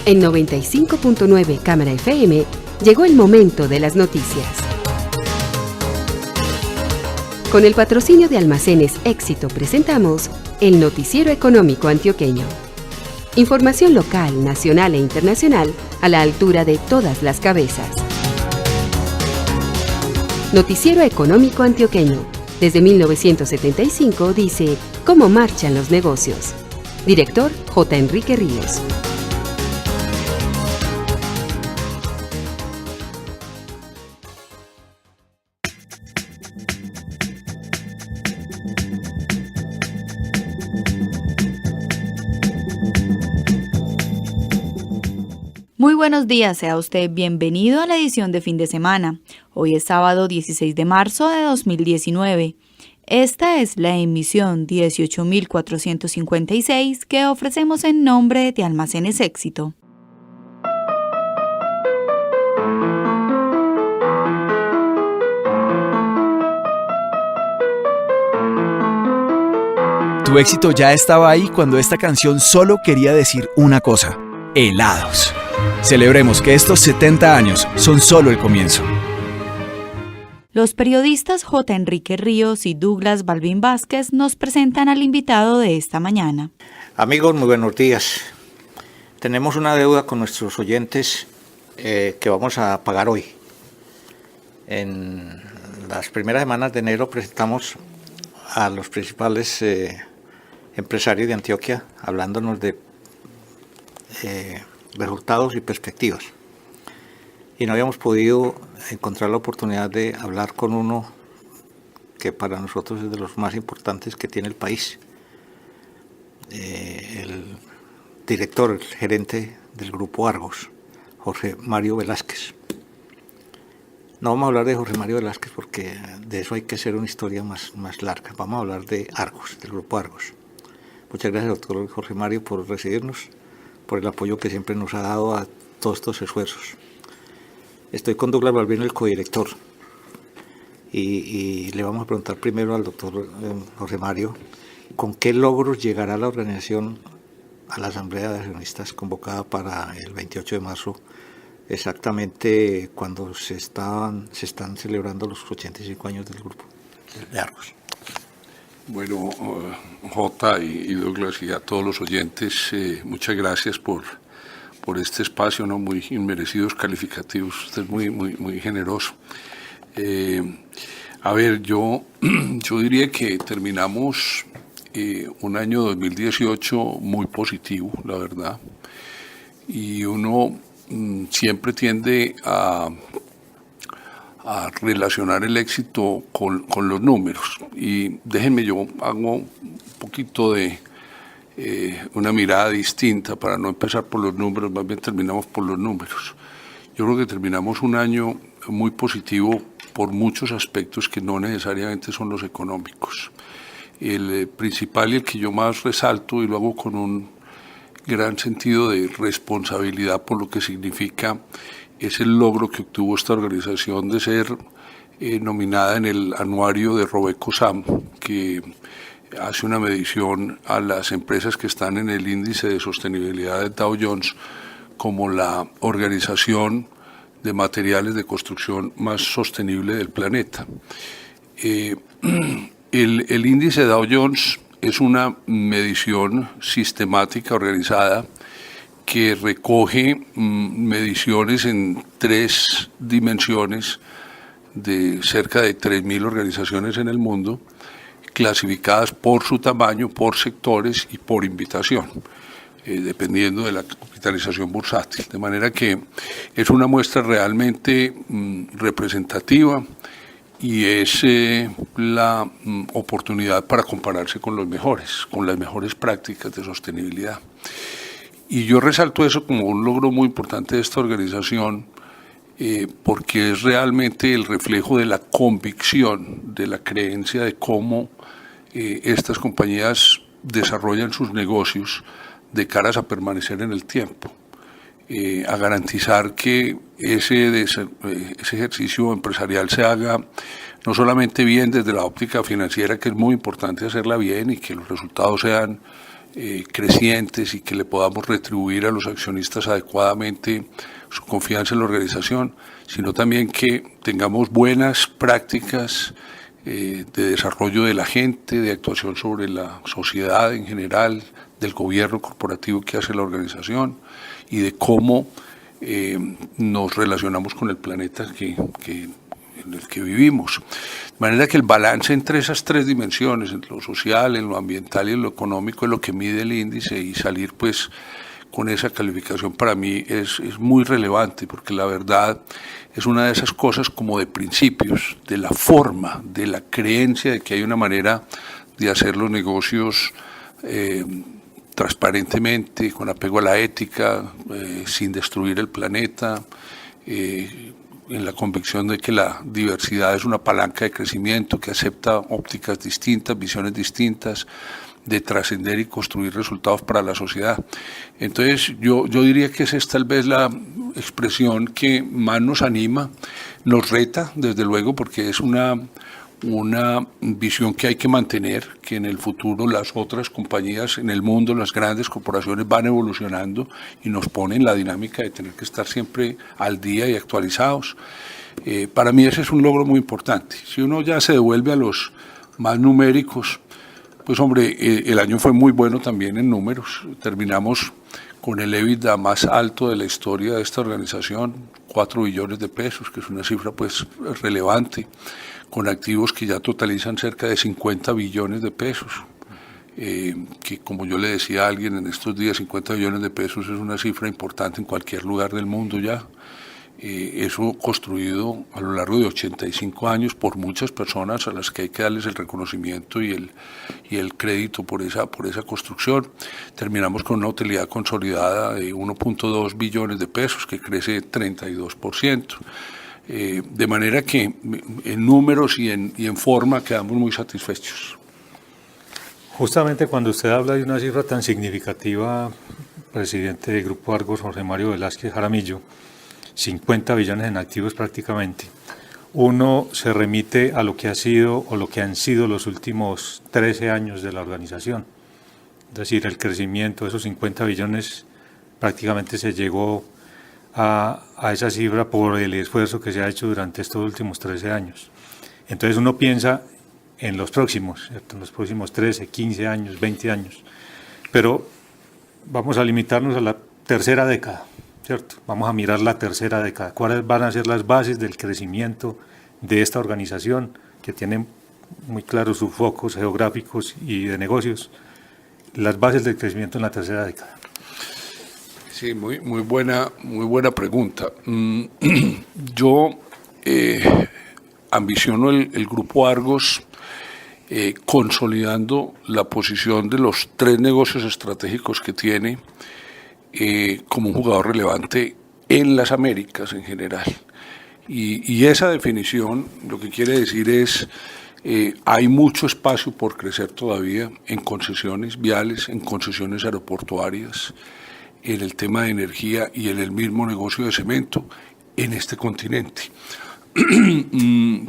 En 95.9 Cámara FM llegó el momento de las noticias. Con el patrocinio de Almacenes Éxito presentamos el Noticiero Económico Antioqueño. Información local, nacional e internacional a la altura de todas las cabezas. Noticiero Económico Antioqueño. Desde 1975 dice cómo marchan los negocios. Director J. Enrique Ríos. Muy buenos días, sea usted bienvenido a la edición de fin de semana. Hoy es sábado 16 de marzo de 2019. Esta es la emisión 18.456 que ofrecemos en nombre de Almacenes Éxito. Tu éxito ya estaba ahí cuando esta canción solo quería decir una cosa: helados. Celebremos que estos 70 años son solo el comienzo. Los periodistas J. Enrique Ríos y Douglas Balvin Vázquez nos presentan al invitado de esta mañana. Amigos, muy buenos días. Tenemos una deuda con nuestros oyentes que vamos a pagar hoy. En las primeras semanas de enero presentamos a los principales empresarios de Antioquia hablándonos de resultados y perspectivas. Y no habíamos podido encontrar la oportunidad de hablar con uno que para nosotros es de los más importantes que tiene el país. El director, el gerente del Grupo Argos, Jorge Mario Velázquez. No vamos a hablar de Jorge Mario Velázquez porque de eso hay que hacer una historia más larga. Vamos a hablar de Argos, del Grupo Argos. Muchas gracias, doctor Jorge Mario, por recibirnos, por el apoyo que siempre nos ha dado a todos estos esfuerzos. Estoy con Douglas Balvin, el codirector, y le vamos a preguntar primero al doctor Jorge Mario con qué logros llegará la organización a la Asamblea de Accionistas convocada para el 28 de marzo, exactamente cuando se están celebrando los 85 años del grupo de Argos. Bueno, Jota y Douglas y a todos los oyentes, muchas gracias por este espacio, ¿no? Muy inmerecidos calificativos, usted es muy generoso. A ver, yo diría que terminamos un año 2018 muy positivo, la verdad, y uno siempre tiende a relacionar el éxito con los números, y déjenme, yo hago un poquito de una mirada distinta para no empezar por los números, más bien terminamos por los números. Yo creo que terminamos un año muy positivo por muchos aspectos que no necesariamente son los económicos. El principal y el que yo más resalto, y lo hago con un gran sentido de responsabilidad por lo que significa, es el logro que obtuvo esta organización de ser nominada en el anuario de RobecoSAM, que hace una medición a las empresas que están en el índice de sostenibilidad de Dow Jones como la organización de materiales de construcción más sostenible del planeta. El índice Dow Jones es una medición sistemática, organizada, que recoge mediciones en 3 dimensiones de cerca de 3.000 organizaciones en el mundo, clasificadas por su tamaño, por sectores y por invitación, dependiendo de la capitalización bursátil. De manera que es una muestra realmente representativa y es la oportunidad para compararse con los mejores, con las mejores prácticas de sostenibilidad. Y yo resalto eso como un logro muy importante de esta organización, porque es realmente el reflejo de la convicción, de la creencia de cómo estas compañías desarrollan sus negocios de caras a permanecer en el tiempo, a garantizar que ese ejercicio empresarial se haga no solamente bien desde la óptica financiera, que es muy importante hacerla bien y que los resultados sean crecientes y que le podamos retribuir a los accionistas adecuadamente su confianza en la organización, sino también que tengamos buenas prácticas de desarrollo de la gente, de actuación sobre la sociedad en general, del gobierno corporativo que hace la organización y de cómo nos relacionamos con el planeta en el que vivimos. De manera que el balance entre esas tres dimensiones, en lo social, en lo ambiental y en lo económico, es lo que mide el índice, y salir pues con esa calificación para mí es muy relevante, porque la verdad es una de esas cosas como de principios, de la forma, de la creencia de que hay una manera de hacer los negocios transparentemente, con apego a la ética, sin destruir el planeta, en la convicción de que la diversidad es una palanca de crecimiento que acepta ópticas distintas, visiones distintas, de trascender y construir resultados para la sociedad. Entonces yo diría que esa es tal vez la expresión que más nos anima, nos reta desde luego, porque es una visión que hay que mantener, que en el futuro las otras compañías en el mundo, las grandes corporaciones van evolucionando y nos ponen la dinámica de tener que estar siempre al día y actualizados. Para mí ese es un logro muy importante. Si uno ya se devuelve a los más numéricos, pues hombre, el año fue muy bueno también en números. Terminamos con el EBITDA más alto de la historia de esta organización, 4 billones de pesos, que es una cifra pues relevante, con activos que ya totalizan cerca de 50 billones de pesos, que como yo le decía a alguien en estos días, 50 billones de pesos es una cifra importante en cualquier lugar del mundo ya. Eso construido a lo largo de 85 años por muchas personas a las que hay que darles el reconocimiento y el crédito por esa construcción. Terminamos con una utilidad consolidada de 1.2 billones de pesos, que crece 32%. De manera que en números y en forma quedamos muy satisfechos. Justamente cuando usted habla de una cifra tan significativa, presidente del Grupo Argos, Jorge Mario Velázquez Jaramillo, 50 billones en activos prácticamente, uno se remite a lo que ha sido o lo que han sido los últimos 13 años de la organización. Es decir, el crecimiento de esos 50 billones prácticamente se llegó a esa cifra por el esfuerzo que se ha hecho durante estos últimos 13 años. Entonces uno piensa en los próximos, ¿cierto? En los próximos 13, 15 años, 20 años, pero vamos a limitarnos a la tercera década, ¿cierto? Vamos a mirar la tercera década. ¿Cuáles van a ser las bases del crecimiento de esta organización que tiene muy claros sus focos geográficos y de negocios? Las bases del crecimiento en la tercera década. Sí, muy buena pregunta. Yo ambiciono el Grupo Argos consolidando la posición de los 3 negocios estratégicos que tiene como un jugador relevante en las Américas en general. Y esa definición lo que quiere decir es hay mucho espacio por crecer todavía en concesiones viales, en concesiones aeroportuarias, en el tema de energía y en el mismo negocio de cemento en este continente.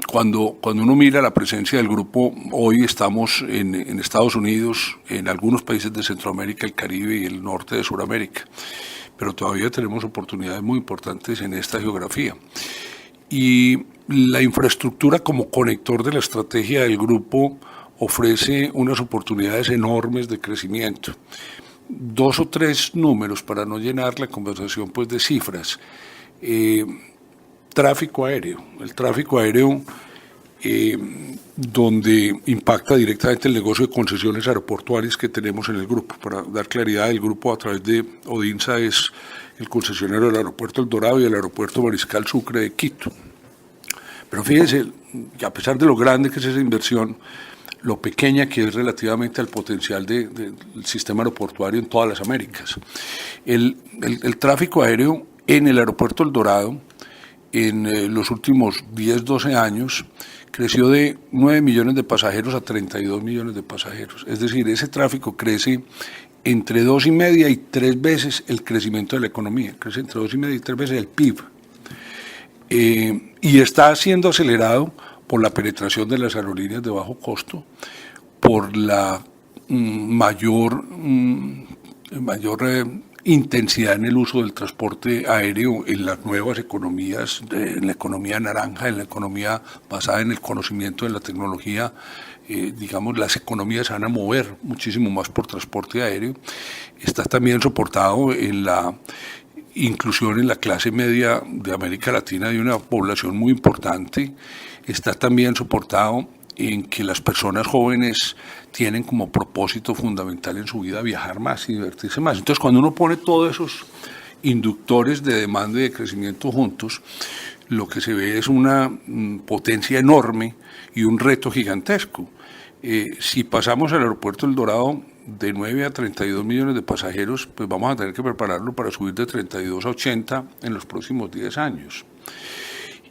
Cuando uno mira la presencia del grupo, hoy estamos en Estados Unidos, en algunos países de Centroamérica, el Caribe y el norte de Sudamérica, pero todavía tenemos oportunidades muy importantes en esta geografía. Y la infraestructura como conector de la estrategia del grupo ofrece unas oportunidades enormes de crecimiento. 2 o 3 números para no llenar la conversación pues de cifras. Tráfico aéreo. El tráfico aéreo donde impacta directamente el negocio de concesiones aeroportuarias que tenemos en el grupo. Para dar claridad, el grupo a través de Odinsa es el concesionario del aeropuerto El Dorado y el aeropuerto Mariscal Sucre de Quito. Pero fíjense, que a pesar de lo grande que es esa inversión, lo pequeña que es relativamente al potencial del sistema aeroportuario en todas las Américas. El tráfico aéreo en el aeropuerto El Dorado en los últimos 10, 12 años creció de 9 millones de pasajeros a 32 millones de pasajeros. Es decir, ese tráfico crece entre 2,5 y 3 veces el crecimiento de la economía, crece entre 2,5 y 3 veces el PIB. Y está siendo acelerado por la penetración de las aerolíneas de bajo costo, por la mayor intensidad en el uso del transporte aéreo en las nuevas economías, en la economía naranja, en la economía basada en el conocimiento de la tecnología. Digamos, las economías se van a mover muchísimo más por transporte aéreo. Está también soportado en la inclusión en la clase media de América Latina de una población muy importante. Está también soportado en que las personas jóvenes tienen como propósito fundamental en su vida viajar más y divertirse más. Entonces, cuando uno pone todos esos inductores de demanda y de crecimiento juntos, lo que se ve es una potencia enorme y un reto gigantesco. Si pasamos al aeropuerto El Dorado de 9 a 32 millones de pasajeros, pues vamos a tener que prepararlo para subir de 32 a 80 en los próximos 10 años.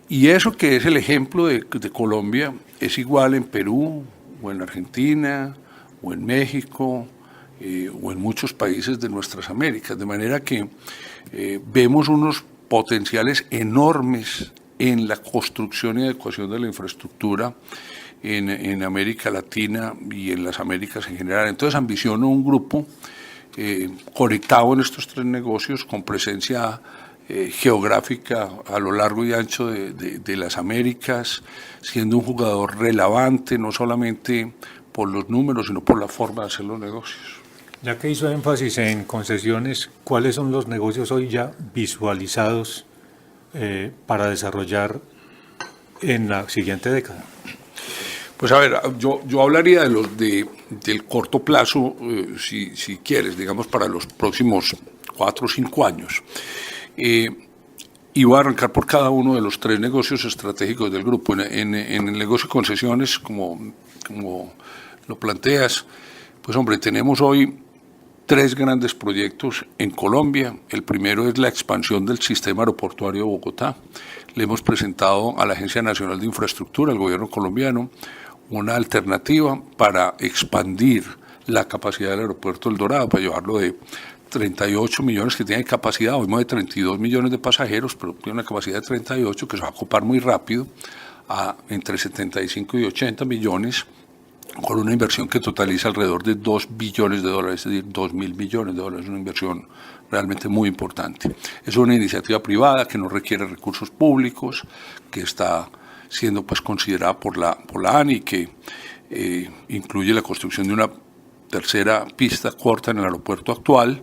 Y eso, que es el ejemplo de Colombia, es igual en Perú, o en Argentina, o en México, o en muchos países de nuestras Américas. De manera que vemos unos potenciales enormes en la construcción y adecuación de la infraestructura en América Latina y en las Américas en general. Entonces ambiciono un grupo conectado en estos tres negocios, con presencia geográfica a lo largo y ancho de las Américas, siendo un jugador relevante no solamente por los números, sino por la forma de hacer los negocios. Ya que hizo énfasis en concesiones, ¿cuáles son los negocios hoy ya visualizados para desarrollar en la siguiente década? Pues a ver, yo hablaría de los del corto plazo, si quieres, digamos para los próximos 4 o 5 años. Y voy a arrancar por cada uno de los tres negocios estratégicos del grupo. En el negocio de concesiones, como lo planteas, pues hombre, tenemos hoy 3 grandes proyectos en Colombia. El primero es la expansión del sistema aeroportuario de Bogotá. Le hemos presentado a la Agencia Nacional de Infraestructura, al gobierno colombiano, una alternativa para expandir la capacidad del aeropuerto El Dorado, para llevarlo de 38 millones que tiene capacidad, hoy de 32 millones de pasajeros, pero tiene una capacidad de 38 que se va a ocupar muy rápido, a entre 75 y 80 millones, con una inversión que totaliza alrededor de 2 billones de dólares, es decir, 2.000 millones de dólares, una inversión realmente muy importante. Es una iniciativa privada que no requiere recursos públicos, que está siendo pues considerada por la ANI, que incluye la construcción de una tercera pista corta en el aeropuerto actual,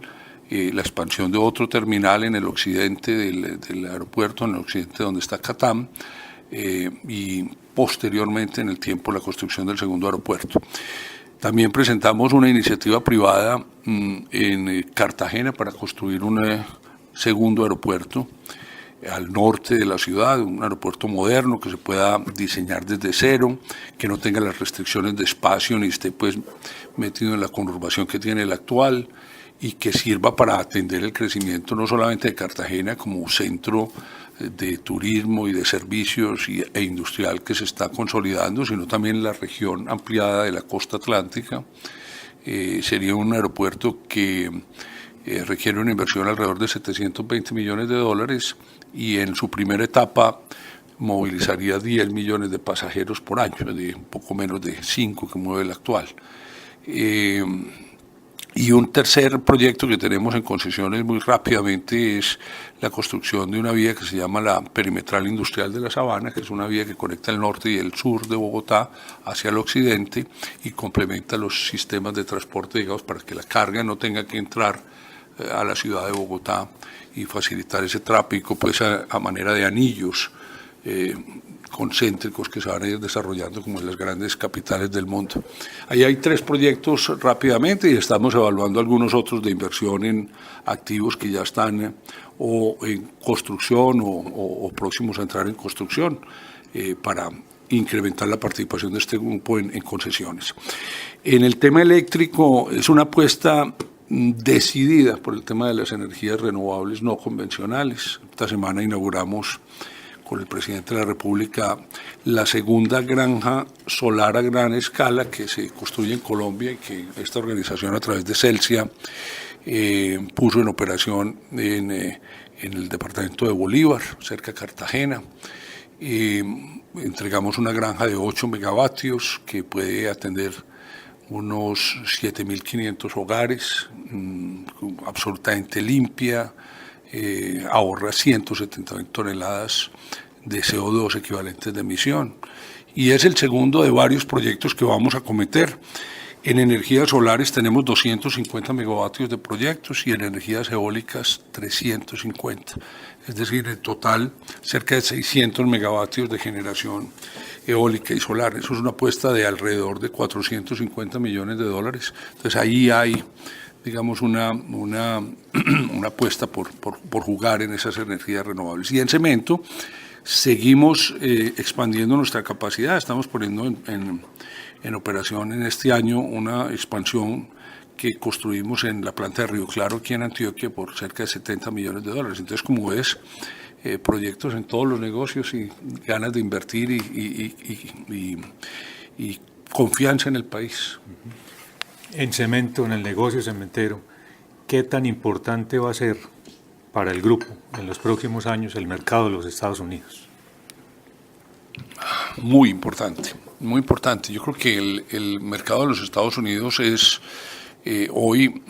la expansión de otro terminal en el occidente del aeropuerto, en el occidente donde está Catam, y posteriormente en el tiempo la construcción del segundo aeropuerto. También presentamos una iniciativa privada en Cartagena para construir un segundo aeropuerto al norte de la ciudad, un aeropuerto moderno que se pueda diseñar desde cero, que no tenga las restricciones de espacio ni esté pues metido en la conurbación que tiene el actual, y que sirva para atender el crecimiento no solamente de Cartagena como centro de turismo y de servicios e industrial que se está consolidando, sino también la región ampliada de la costa atlántica. Sería un aeropuerto que requiere una inversión alrededor de 720 millones de dólares y en su primera etapa movilizaría 10 millones de pasajeros por año, de un poco menos de 5 que mueve el actual. Y un tercer proyecto que tenemos en concesiones muy rápidamente es la construcción de una vía que se llama la Perimetral Industrial de la Sabana, que es una vía que conecta el norte y el sur de Bogotá hacia el occidente y complementa los sistemas de transporte, digamos, para que la carga no tenga que entrar a la ciudad de Bogotá y facilitar ese tráfico pues a manera de anillos concéntricos que se van a ir desarrollando como en las grandes capitales del mundo. Ahí hay 3 proyectos rápidamente y estamos evaluando algunos otros de inversión en activos que ya están o en construcción o próximos a entrar en construcción para incrementar la participación de este grupo en concesiones. En el tema eléctrico es una apuesta decidida por el tema de las energías renovables no convencionales. Esta semana inauguramos con el presidente de la República la segunda granja solar a gran escala que se construye en Colombia y que esta organización a través de Celsia puso en operación en el departamento de Bolívar, cerca de Cartagena. Entregamos una granja de 8 megavatios que puede atender unos 7.500 hogares, absolutamente limpia, ahorra 170.000 toneladas de CO2 equivalentes de emisión. Y es el segundo de varios proyectos que vamos a cometer. En energías solares tenemos 250 megavatios de proyectos y en energías eólicas 350. Es decir, en total cerca de 600 megavatios de generación eólica y solar. Eso es una apuesta de alrededor de 450 millones de dólares. Entonces ahí hay, digamos, una apuesta por jugar en esas energías renovables. Y en cemento seguimos expandiendo nuestra capacidad. Estamos poniendo en operación en este año una expansión que construimos en la planta de Río Claro, aquí en Antioquia, por cerca de 70 millones de dólares. Entonces, como ves, proyectos en todos los negocios y ganas de invertir y confianza en el país. En cemento, en el negocio cementero, ¿qué tan importante va a ser para el grupo en los próximos años el mercado de los Estados Unidos? Muy importante, muy importante. Yo creo que el mercado de los Estados Unidos es hoy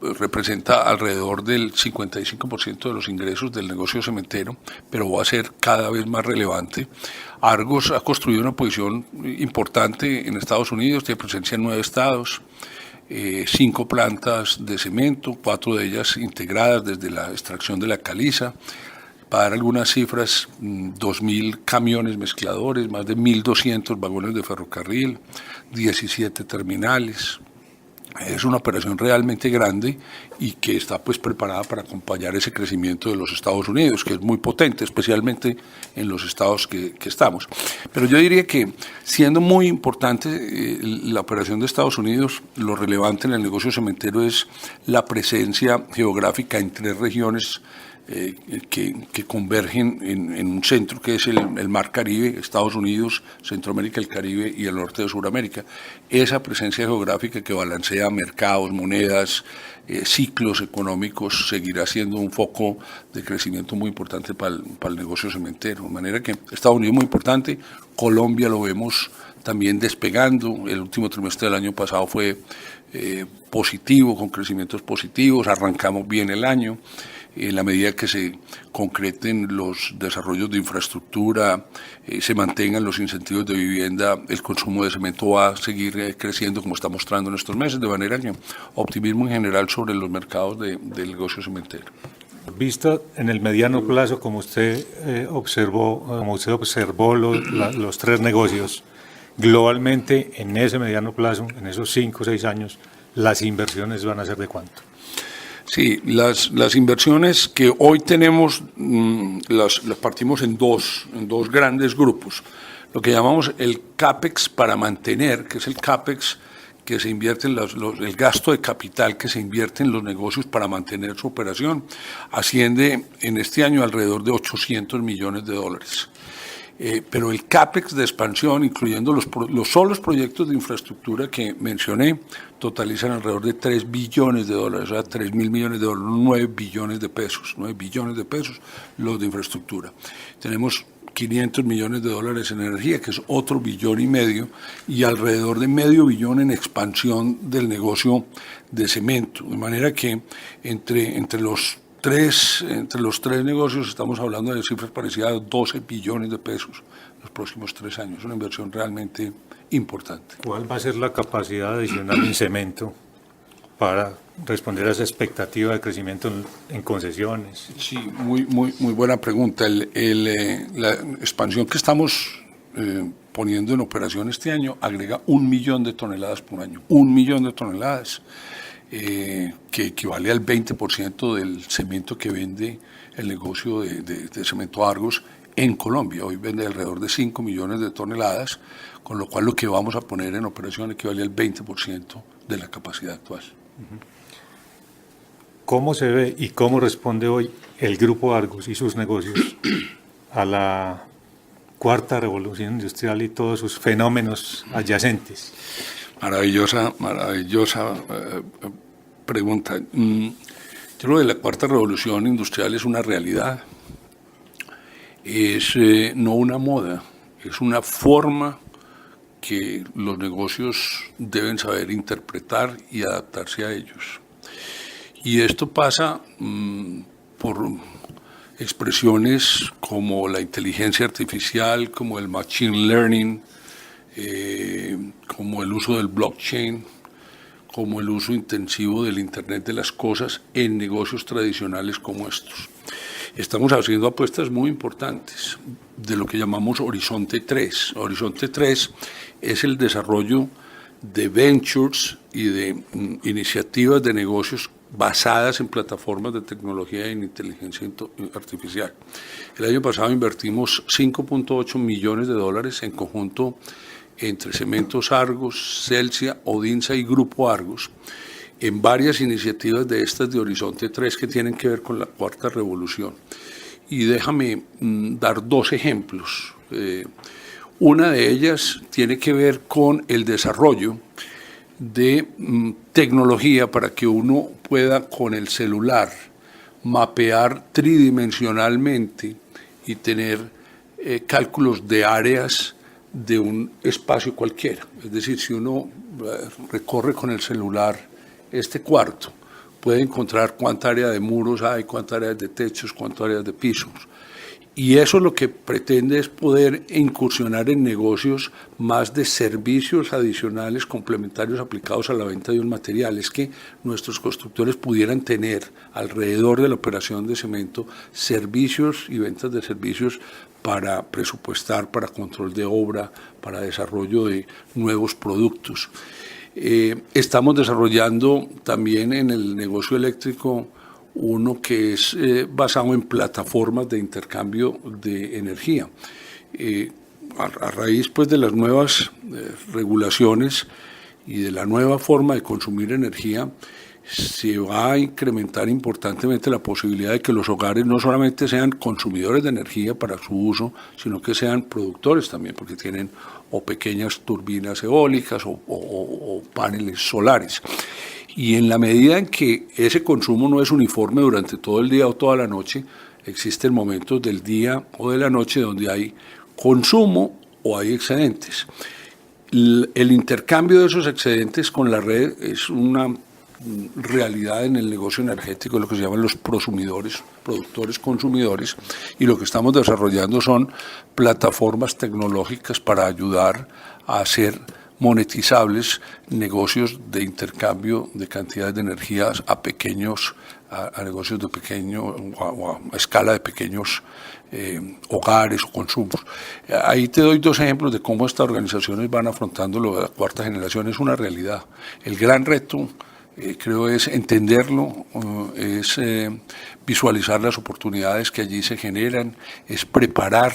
representa alrededor del 55% de los ingresos del negocio cementero, pero va a ser cada vez más relevante. Argos ha construido una posición importante en Estados Unidos, tiene presencia en 9 estados, 5 plantas de cemento, 4 de ellas integradas desde la extracción de la caliza. Para dar algunas cifras, 2.000 camiones mezcladores, más de 1.200 vagones de ferrocarril, 17 terminales. Es una operación realmente grande y que está pues preparada para acompañar ese crecimiento de los Estados Unidos, que es muy potente, especialmente en los estados que estamos. Pero yo diría que, siendo muy importante la operación de Estados Unidos, lo relevante en el negocio cementero es la presencia geográfica en 3 regiones que convergen en un centro que es el Mar Caribe, Estados Unidos, Centroamérica, el Caribe y el norte de Sudamérica. Esa presencia geográfica que balancea mercados, monedas, ciclos económicos, seguirá siendo un foco de crecimiento muy importante para el negocio cementero. De manera que Estados Unidos es muy importante, Colombia lo vemos también despegando. El último trimestre del año pasado fue positivo, con crecimientos positivos, arrancamos bien el año. En la medida que se concreten los desarrollos de infraestructura, se mantengan los incentivos de vivienda, el consumo de cemento va a seguir creciendo como está mostrando en estos meses, de manera que optimismo en general sobre los mercados del negocio cementero. Visto en el mediano plazo, como usted observó los 3 negocios, globalmente en ese mediano plazo, en esos 5 o 6 años, ¿las inversiones van a ser de cuánto? Sí, las inversiones que hoy tenemos las partimos en dos grandes grupos. Lo que llamamos el CAPEX para mantener, que es el CAPEX que se invierte en el gasto de capital que se invierte en los negocios para mantener su operación, asciende en este año alrededor de 800 millones de dólares. Pero el CAPEX de expansión, incluyendo los solos proyectos de infraestructura que mencioné, totalizan alrededor de 3 billones de dólares, o sea, 3.000 millones de dólares, 9 billones de pesos los de infraestructura. Tenemos 500 millones de dólares en energía, que es otro 1,5 billones, y alrededor de medio billón en expansión del negocio de cemento. De manera que entre los tres negocios estamos hablando de cifras parecidas a 12 billones de pesos en los próximos 3 años. Una inversión realmente importante. ¿Cuál va a ser la capacidad adicional en cemento para responder a esa expectativa de crecimiento en concesiones? Sí, muy buena pregunta. La expansión que estamos poniendo en operación este año agrega 1 millón de toneladas por año. 1 millón de toneladas. Que equivale al 20% del cemento que vende el negocio de Cemento Argos en Colombia. Hoy vende alrededor de 5 millones de toneladas, con lo cual lo que vamos a poner en operación equivale al 20% de la capacidad actual. ¿Cómo se ve y cómo responde hoy el Grupo Argos y sus negocios a la 4ª revolución industrial y todos sus fenómenos adyacentes? Maravillosa pregunta. Yo creo que la 4ª revolución industrial es una realidad, es no una moda, es una forma que los negocios deben saber interpretar y adaptarse a ellos. Y esto pasa por expresiones como la inteligencia artificial, como el machine learning, como el uso del blockchain, como el uso intensivo del Internet de las cosas en negocios tradicionales como estos. Estamos haciendo apuestas muy importantes de lo que llamamos Horizonte 3. Horizonte 3 es el desarrollo de ventures y de iniciativas de negocios basadas en plataformas de tecnología e inteligencia artificial. El año pasado invertimos $5.8 millones en conjunto entre Cementos Argos, Celsia, Odinsa y Grupo Argos, en varias iniciativas de estas de Horizonte 3 que tienen que ver con la cuarta revolución. Y déjame dar dos ejemplos. Una de ellas tiene que ver con el desarrollo de tecnología para que uno pueda con el celular mapear tridimensionalmente y tener cálculos de áreas de un espacio cualquiera. Es decir, si uno recorre con el celular este cuarto, puede encontrar cuánta área de muros hay, cuántas áreas de techos, cuántas áreas de pisos. Y eso lo que pretende es poder incursionar en negocios más de servicios adicionales complementarios aplicados a la venta de un material. Es que nuestros constructores pudieran tener alrededor de la operación de cemento servicios y ventas de servicios para presupuestar, para control de obra, para desarrollo de nuevos productos. Estamos desarrollando también en el negocio eléctrico uno que es basado en plataformas de intercambio de energía. A raíz pues, de las nuevas regulaciones y de la nueva forma de consumir energía, se va a incrementar importantemente la posibilidad de que los hogares no solamente sean consumidores de energía para su uso, sino que sean productores también, porque tienen o pequeñas turbinas eólicas o paneles solares. Y en la medida en que ese consumo no es uniforme durante todo el día o toda la noche, existen momentos del día o de la noche donde hay consumo o hay excedentes. El intercambio de esos excedentes con la red es una realidad en el negocio energético, lo que se llaman los prosumidores, productores consumidores, y lo que estamos desarrollando son plataformas tecnológicas para ayudar a hacer monetizables negocios de intercambio de cantidades de energías a pequeños, a negocios de pequeño o a escala de pequeños hogares o consumos. Ahí te doy dos ejemplos de cómo estas organizaciones van afrontando lo de la cuarta generación. Es una realidad. El gran reto creo es entenderlo, es visualizar las oportunidades que allí se generan, es preparar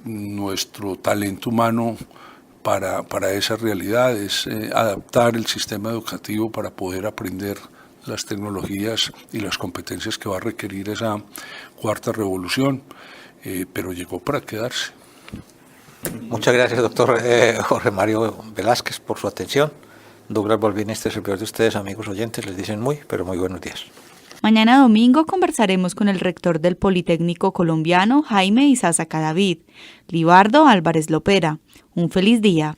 nuestro talento humano para esa realidad, es adaptar el sistema educativo para poder aprender las tecnologías y las competencias que va a requerir esa cuarta revolución, pero llegó para quedarse. Muchas gracias, doctor Jorge Mario Velázquez, por su atención. Douglas Bolvin, este servidor de ustedes, amigos oyentes, les dicen pero muy buenos días. Mañana domingo conversaremos con el rector del Politécnico Colombiano, Jaime Isaza Cadavid, Libardo Álvarez Lopera. Un feliz día.